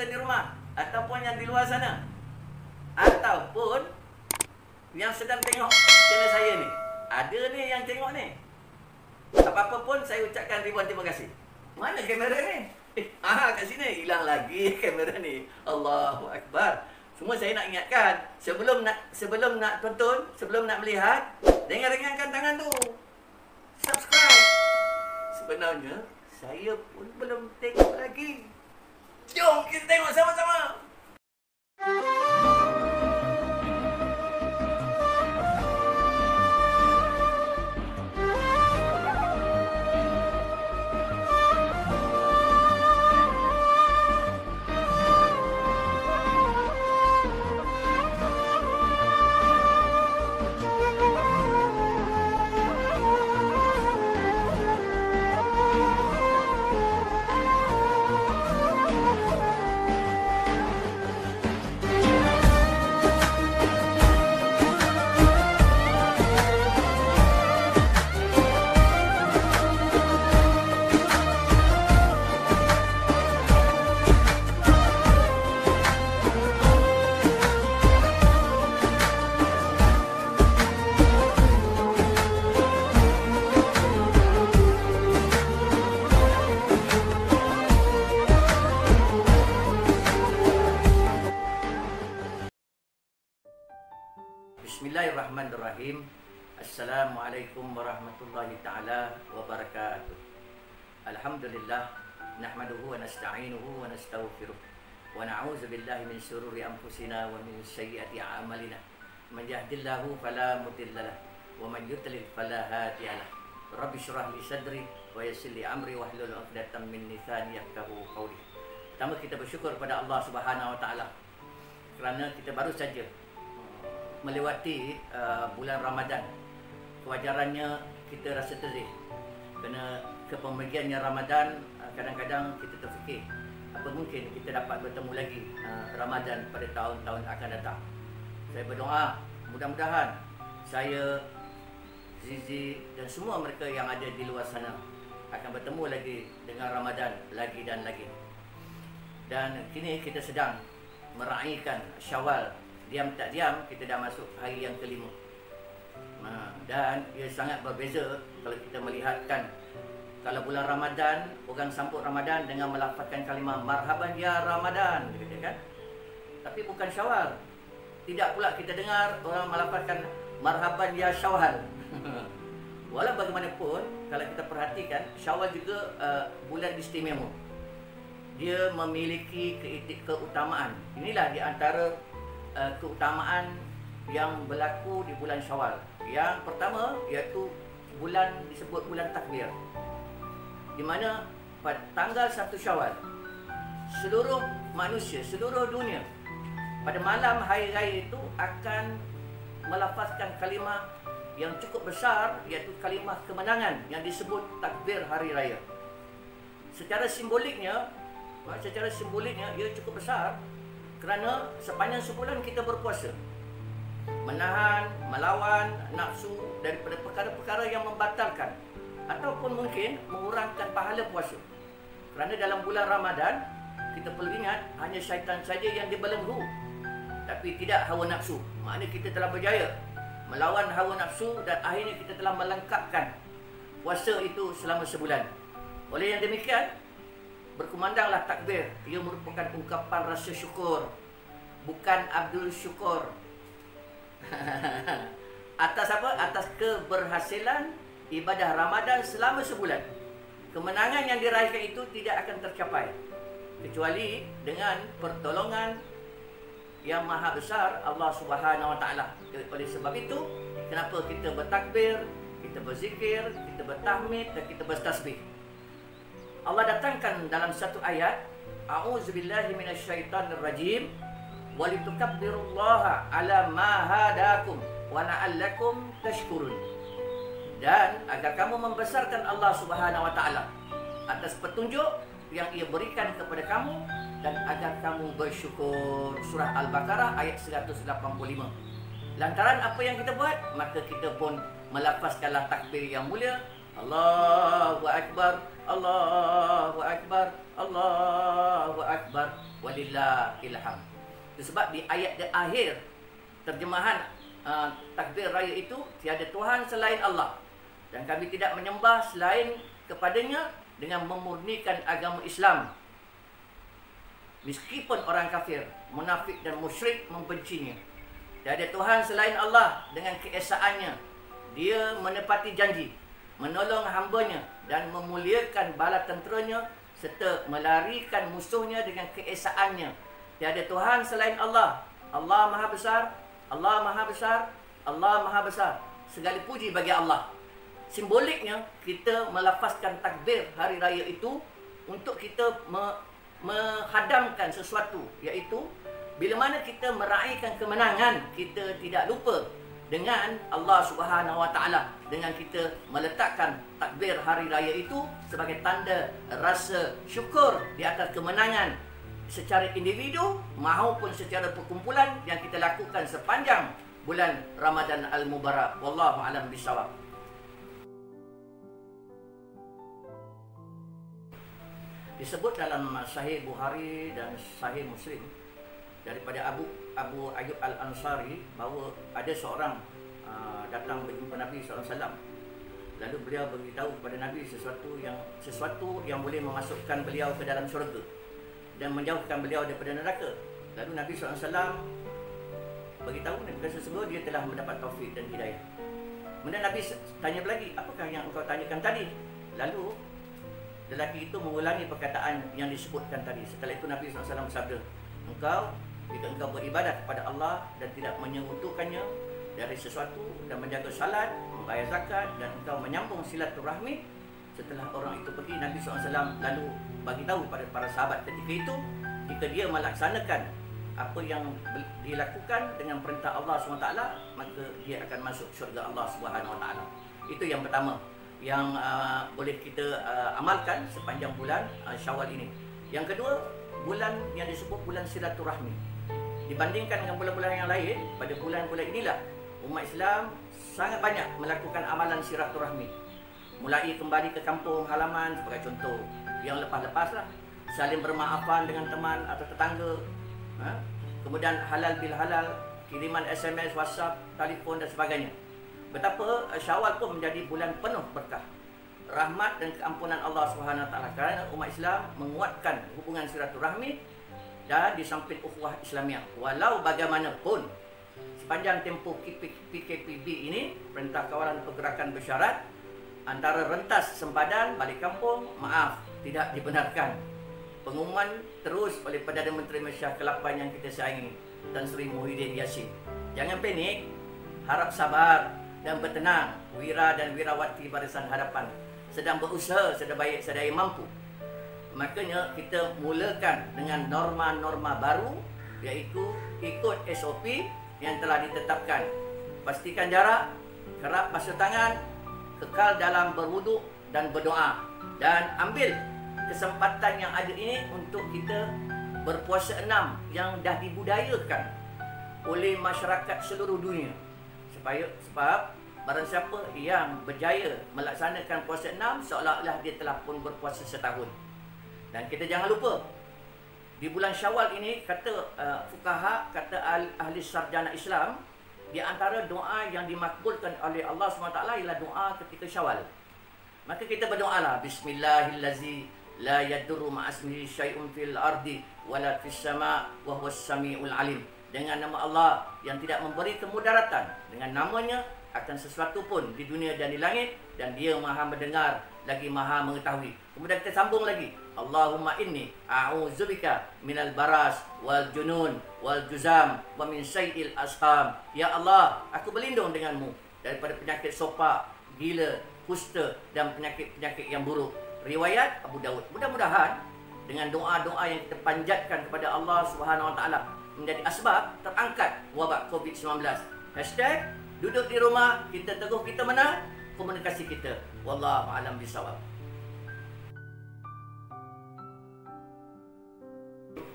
nonton di rumah ataupun yang di luar sana, ataupun yang sedang tengok channel saya ni, ada ni yang tengok ni, apa-apa pun saya ucapkan ribuan terima kasih. Mana kamera ni? Kat sini hilang lagi kamera ni. Allahu Akbar. Semua saya nak ingatkan, sebelum nak tonton, sebelum nak melihat, ringan-ringankan tangan tu. Subscribe. Sebenarnya saya pun belum tengok lagi. Jom kita tengok sama-sama. Bismillahirrahmanirrahim. Assalamualaikum warahmatullahi ta'ala wabarakatuh. Alhamdulillah, nahmaduhu wa nasta'inuhu wa nastaghfiruh wa na'udzu billahi min syururi anfusina wa min sayyiati a'malina. Man yahdihillahu fala mudhillalah wa man yudlil fala hadiyalah. Rabbi shrah li sadri wa yassir li amri wahlul 'uqdatam min lisani yafqahu qawli. Pertama, kita bersyukur pada Allah Subhanahu wa taala kerana kita baru saja melewati bulan Ramadan. Kewajarannya kita rasa terih kerana kepemergiannya Ramadan. Kadang-kadang kita terfikir apa mungkin kita dapat bertemu lagi Ramadan pada tahun-tahun akan datang. Saya berdoa mudah-mudahan saya, Zizi dan semua mereka yang ada di luar sana akan bertemu lagi dengan Ramadan lagi dan lagi. Dan kini kita sedang meraihkan Syawal. Diam tak diam kita dah masuk hari yang kelima. Dan ia sangat berbeza kalau kita melihatkan, kalau bulan Ramadan, orang sambut Ramadan dengan melafazkan kalimah marhaban ya Ramadan, gitu kan? Tapi bukan Syawal. Tidak pula kita dengar orang melafazkan marhaban ya Syawal. Walau bagaimanapun, kalau kita perhatikan, Syawal juga bulan istimewa. Dia memiliki keutamaan. Inilah di antara keutamaan yang berlaku di bulan Syawal. Yang pertama iaitu bulan disebut bulan takbir, di mana pada tanggal 1 Syawal seluruh manusia, seluruh dunia pada malam hari raya itu akan melafazkan kalimah yang cukup besar, iaitu kalimah kemenangan yang disebut takbir hari raya. Secara simboliknya ia cukup besar kerana sepanjang sebulan kita berpuasa, menahan, melawan nafsu daripada perkara-perkara yang membatalkan ataupun mungkin mengurangkan pahala puasa. Kerana dalam bulan Ramadan, kita perlu ingat, hanya syaitan saja yang dibelenggu, tapi tidak hawa nafsu. Maknanya kita telah berjaya melawan hawa nafsu dan akhirnya kita telah melengkapkan puasa itu selama sebulan. Oleh yang demikian, berkumandanglah takbir. Ia merupakan ungkapan rasa syukur, bukan Abdul Syukur. Atas apa? Atas keberhasilan ibadah Ramadan selama sebulan. Kemenangan yang diraihkan itu tidak akan tercapai kecuali dengan pertolongan yang maha besar Allah Subhanahu wa taala. Oleh sebab itu, kenapa kita bertakbir, kita berzikir, kita bertahmid dan kita bertasbih. Allah datangkan dalam satu ayat, a'udzubillahi minasyaitonirrajim, walitukabbirullaha ala ma hadakum wa la'allakum tashkurun. Dan agar kamu membesarkan Allah Subhanahu wa taala atas petunjuk yang ia berikan kepada kamu dan agar kamu bersyukur. Surah Al-Baqarah ayat 185. Lantaran apa yang kita buat, maka kita pun melafazkanlah takbir yang mulia, Allahu Akbar, Allahu Akbar, Allahu Akbar, walillahil hamd. Itu sebab di ayat di akhir terjemahan takbir raya itu, tiada Tuhan selain Allah dan kami tidak menyembah selain kepadanya dengan memurnikan agama Islam. Meskipun orang kafir, munafik dan musyrik membencinya. Tiada Tuhan selain Allah dengan keesaannya. Dia menepati janji, menolong hambanya dan memuliakan bala tenteranya serta melarikan musuhnya dengan keesaannya. Tiada Tuhan selain Allah. Allah Maha Besar, Allah Maha Besar, Allah Maha Besar. Segala puji bagi Allah. Simboliknya, kita melafazkan takbir hari raya itu untuk kita menghadamkan sesuatu, iaitu bila mana kita meraihkan kemenangan, kita tidak lupa dengan Allah Subhanahu Wa Taala, dengan kita meletakkan takbir hari raya itu sebagai tanda rasa syukur di atas kemenangan secara individu maupun secara perkumpulan yang kita lakukan sepanjang bulan Ramadan Al-Mubarak. Wallahu a'lam bishawab. Disebut dalam Sahih Bukhari dan Sahih Muslim daripada Abu Ayyub Al-Ansari bahawa ada seorang datang berjumpa Nabi SAW. Lalu beliau beritahu kepada Nabi sesuatu yang boleh memasukkan beliau ke dalam syurga dan menjauhkan beliau daripada neraka. Lalu Nabi SAW beritahu sesungguhnya dia telah mendapat taufik dan hidayah. Kemudian Nabi tanya lagi, apakah yang engkau tanyakan tadi? Lalu lelaki itu mengulangi perkataan yang disebutkan tadi. Setelah itu Nabi SAW bersabda, jika engkau beribadah kepada Allah dan tidak menyekutukannya dari sesuatu dan menjaga salat, membayar zakat dan engkau menyambung silaturahmi, setelah orang itu pergi, Nabi SAW lalu bagi tahu pada para sahabat ketika itu, jika dia melaksanakan apa yang dilakukan dengan perintah Allah SWT, maka dia akan masuk syurga Allah SWT. Itu yang pertama yang boleh kita amalkan sepanjang bulan Syawal ini. Yang kedua, bulan yang disebut bulan silaturahmi. Dibandingkan dengan bulan-bulan yang lain, pada bulan-bulan inilah umat Islam sangat banyak melakukan amalan silaturahmi. Mulai kembali ke kampung halaman sebagai contoh, yang lepas-lepas lah, saling bermaafan dengan teman atau tetangga, kemudian halal bil halal, kiriman SMS, WhatsApp, telefon dan sebagainya. Betapa Syawal pun menjadi bulan penuh berkah, rahmat dan keampunan Allah SWT, kerana umat Islam menguatkan hubungan silaturahmi dan di samping ukhuwah Islamiah. Walau bagaimanapun, sepanjang tempoh PKPB ini, Perintah Kawalan Pergerakan Bersyarat, antara rentas sempadan balik kampung, maaf, tidak dibenarkan. Pengumuman terus oleh Perdana Menteri Malaysia ke-8 yang kita sayangi, Tan Sri Muhyiddin Yassin. Jangan panik, harap sabar dan bertenang. Wira dan wirawati Barisan Hadapan sedang berusaha sebaik sedaya mampu. Makanya kita mulakan dengan norma-norma baru, iaitu ikut SOP yang telah ditetapkan. Pastikan jarak, kerap basuh tangan, kekal dalam berwuduk dan berdoa, dan ambil kesempatan yang ada ini untuk kita berpuasa 6 yang dah dibudayakan oleh masyarakat seluruh dunia. Sebab barang siapa yang berjaya melaksanakan puasa 6, seolah-olah dia telah pun berpuasa setahun. Dan kita jangan lupa, di bulan Syawal ini, kata fuqaha, kata ahli sarjana Islam, di antara doa yang dimakbulkan oleh Allah SWT ialah doa ketika Syawal. Maka kita berdoalah, Bismillahillazi la yadurru ma'asmihi syai'un fil ardi wala fis sama' wa huwas sami'ul alim. Dengan nama Allah yang tidak memberi kemudaratan, dengan namanya akan sesuatu pun di dunia dan di langit, dan dia maha mendengar lagi maha mengetahui. Kemudian kita sambung lagi, Allahumma inni a'udzubika minal baras wal junun wal juzam wa min syai'il asham. Ya Allah, aku berlindung denganmu daripada penyakit sopak, gila, kusta dan penyakit-penyakit yang buruk. Riwayat Abu Daud. Mudah-mudahan dengan doa-doa yang kita panjatkan kepada Allah Subhanahu Wa Taala menjadi asbab terangkat wabak COVID-19. Hashtag duduk di rumah, kita teguh, kita menang, komunikasi kita. Wallahu a'lam bishawab.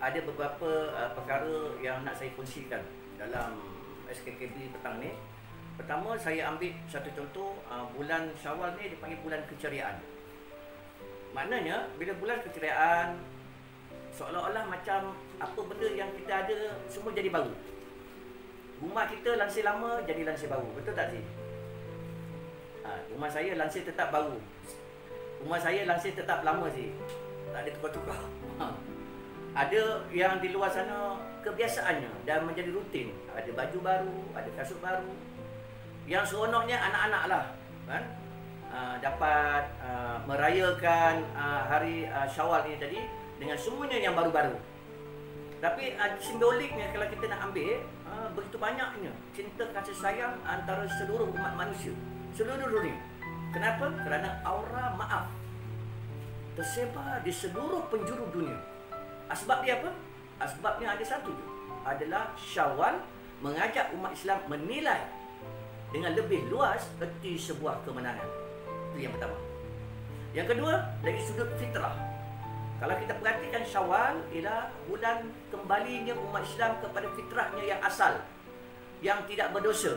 Ada beberapa perkara yang nak saya kongsikan dalam SKKB petang ni. Pertama, saya ambil satu contoh, bulan Syawal ni dipanggil bulan keceriaan. Maknanya bila bulan keceriaan, seolah-olah macam apa benda yang kita ada semua jadi baru. Rumah kita lansir lama jadi lansir baru. Betul tak sih? Rumah saya lansir tetap baru. Rumah saya lansir tetap lama sih. Tak ada tukar-tukar. Ada yang di luar sana kebiasaannya dan menjadi rutin. Ada baju baru, ada kasut baru. Yang seronoknya anak-anak lah, kan? Dapat merayakan hari Syawal ini tadi dengan semuanya yang baru-baru. Tapi simboliknya kalau kita nak ambil, begitu banyaknya cinta kasih sayang antara seluruh umat manusia, seluruh dunia. Kenapa? Kerana aura maaf tersebar di seluruh penjuru dunia. Sebab dia apa? Sebabnya ada satu, adalah Syawal mengajak umat Islam menilai dengan lebih luas erti sebuah kemenangan. Itu yang pertama. Yang kedua, dari sudut fitrah. Kalau kita perhatikan, Syawal ialah bulan kembalinya umat Islam kepada fitrahnya yang asal, yang tidak berdosa.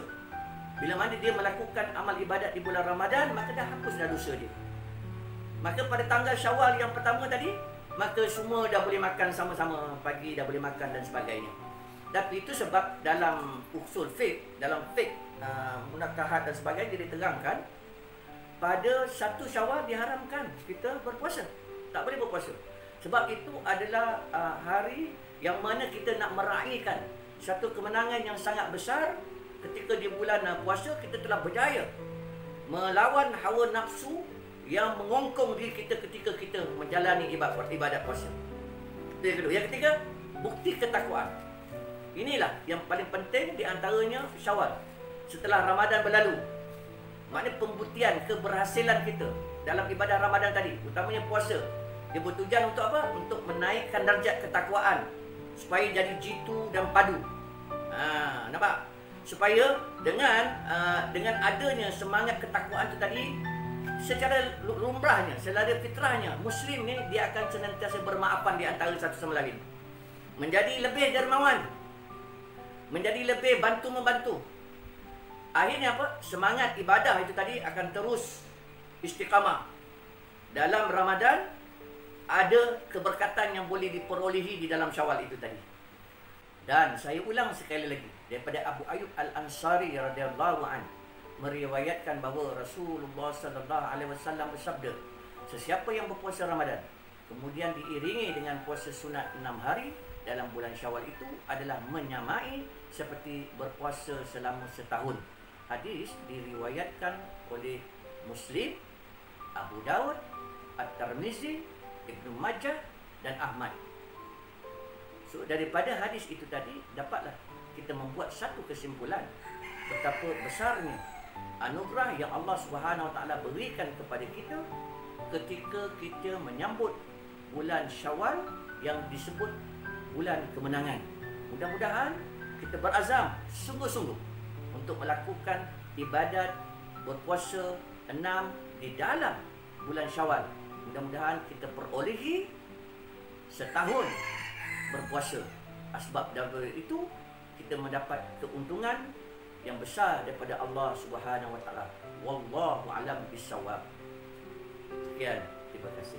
Bila mana dia melakukan amal ibadat di bulan Ramadan, maka dah hapus dah dosa dia. Maka pada tanggal Syawal yang pertama tadi, maka semua dah boleh makan sama-sama, pagi dah boleh makan dan sebagainya. Tapi itu sebab dalam usul fiqh, dalam fiqh munakahat dan sebagainya, dia diterangkan pada 1 Syawal diharamkan kita berpuasa. Tak boleh berpuasa. Sebab itu adalah hari yang mana kita nak meraihkan satu kemenangan yang sangat besar. Ketika di bulan puasa kita telah berjaya melawan hawa nafsu yang mengongkong diri kita ketika kita menjalani ibadat puasa. Itu yang kedua. Yang ketiga, bukti ketakwaan. Inilah yang paling penting di antaranya Syawal. Setelah Ramadan berlalu, maknanya pembuktian keberhasilan kita dalam ibadah Ramadan tadi, utamanya puasa, dia bertujuan untuk apa? Untuk menaikkan darjat ketakwaan supaya jadi jitu dan padu. Nampak? Supaya dengan adanya semangat ketakwaan itu tadi, secara lumrahnya, secara fitrahnya, Muslim ni dia akan senantiasa bermaafan di antara satu sama lain, menjadi lebih dermawan, menjadi lebih bantu-membantu. Akhirnya apa? Semangat ibadah itu tadi akan terus istiqamah. Dalam Ramadan ada keberkatan yang boleh diperolehi di dalam Syawal itu tadi. Dan saya ulang sekali lagi, daripada Abu Ayyub Al-Ansari radhiyallahu anhu meriwayatkan bahawa Rasulullah sallallahu alaihi wasallam bersabda, sesiapa yang berpuasa Ramadan kemudian diiringi dengan puasa sunat 6 hari dalam bulan Syawal itu adalah menyamai seperti berpuasa selama setahun. Hadis diriwayatkan oleh Muslim, Abu Daud, At-Tirmizi, Ibnu Majah dan Ahmad. So daripada hadis itu tadi dapatlah kita membuat satu kesimpulan betapa besarnya anugerah yang Allah Subhanahu Wa Taala berikan kepada kita ketika kita menyambut bulan Syawal yang disebut bulan kemenangan. Mudah-mudahan kita berazam sungguh-sungguh untuk melakukan ibadat berpuasa 6 di dalam bulan Syawal. Mudah-mudahan kita perolehi setahun berpuasa. Sebab dari itu kita mendapat keuntungan yang besar daripada Allah Subhanahu Wa Taala. Wallahu a'lam bissawab. Sekian, terima kasih.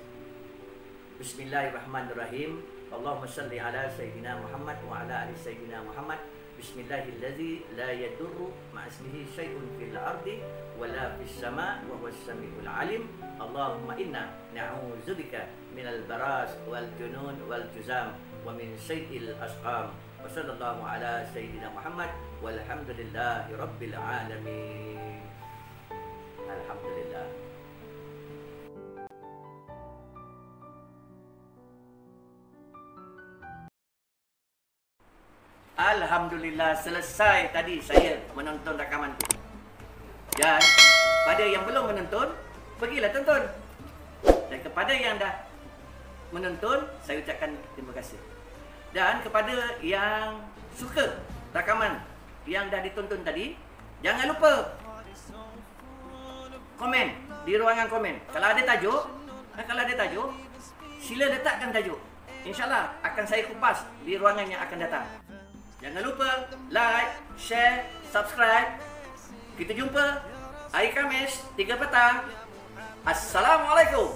Bismillahirrahmanirrahim. Allahumma salli ala sayyidina Muhammad wa ala ali sayyidina Muhammad. Bismillahilladzi la yadurru ma'asmihi syai'un fil ardi wala fis sama' wa huwas samiul alim. Allahumma inna na'udzubika minal baras wal junun wal juzam wa min sayyi'il asqam. Wa sallallahu ala sayyidina Muhammad walhamdulillahi rabbil alamin. Alhamdulillah. Alhamdulillah, selesai tadi saya menonton rakaman itu. Dan pada yang belum menonton, pergilah tonton. Dan kepada yang dah menonton, saya ucapkan terima kasih. Dan kepada yang suka rakaman yang dah ditonton tadi, jangan lupa komen di ruangan komen. Kalau ada tajuk, sila letakkan tajuk. InsyaAllah akan saya kupas di ruangan yang akan datang. Jangan lupa like, share, subscribe. Kita jumpa hari Khamis 3 petang. Assalamualaikum.